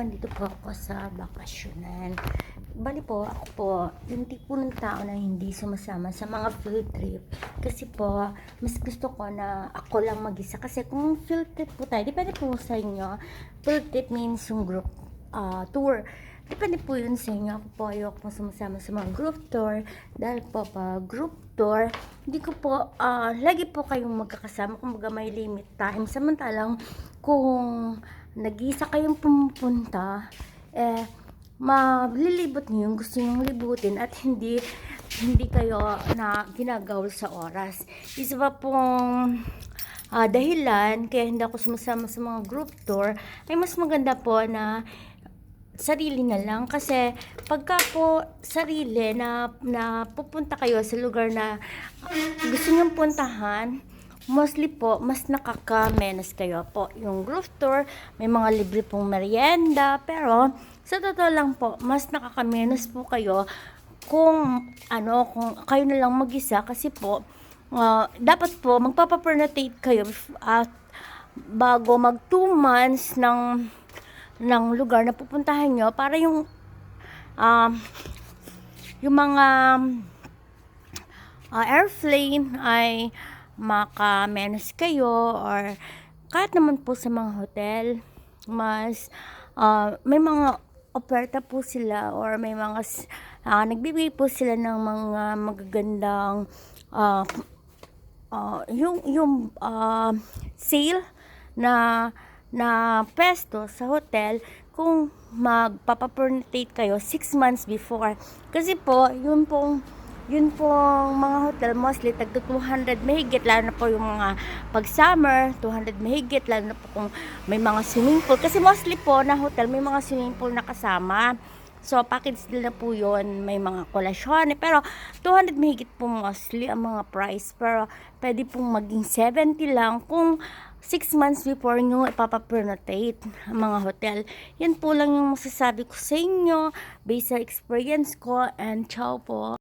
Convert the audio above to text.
nandito po ako sa bakasyonan. Bali po, ako po, yung tipo ng tao na hindi sumasama sa mga field trip. Kasi po, mas gusto ko na ako lang mag-isa. Kasi kung field trip po tayo, depende po sa inyo. Field trip means yung group tour. Depende po yun sa inyo. Ako po, ayoko po sumasama sa mga group tour. Dahil po, pa group tour, hindi ko po, lagi po kayong magkakasama. Kumbaga may limit time. Samantalang, kung nag-iisa kayong pumupunta, malilibot niyo yung gusto nyong libutin at hindi kayo na ginagawal sa oras. Isa pa pong dahilan kaya hindi ako sumasama sa mga group tour ay mas maganda po na sarili na lang, kasi pagka po sarili na pupunta kayo sa lugar na gusto nyong puntahan, mostly po mas nakakamenos kayo po. Yung group tour may mga libre pong merienda, pero sa totoo lang po mas nakakamenos po kayo kung kung kayo na lang mag-isa, kasi po dapat po magpapapernotate kayo at bago mag 2 months ng lugar na pupuntahan nyo, para yung mga airplane ay makamenos kayo, or kahit naman po sa mga hotel, mas may mga oferta po sila, or may mga nagbibigay po sila ng mga magagandang yung sale na pesto sa hotel kung magpapapernotate kayo 6 months before. Kasi po, yun pong mga hotel mostly tagto 200 mahigit, lalo na po yung mga pag summer 200 mahigit, lalo na po kung may mga swimming pool, kasi mostly po na hotel may mga swimming pool na kasama. So, package deal na po yun. May mga kolasyon. Pero, 200 mahigit po mostly ang mga price. Pero, pwede pong maging 70 lang kung 6 months before nyo ipapapernotate ang mga hotel. Yan po lang yung masasabi ko sa inyo based sa experience ko, and ciao po.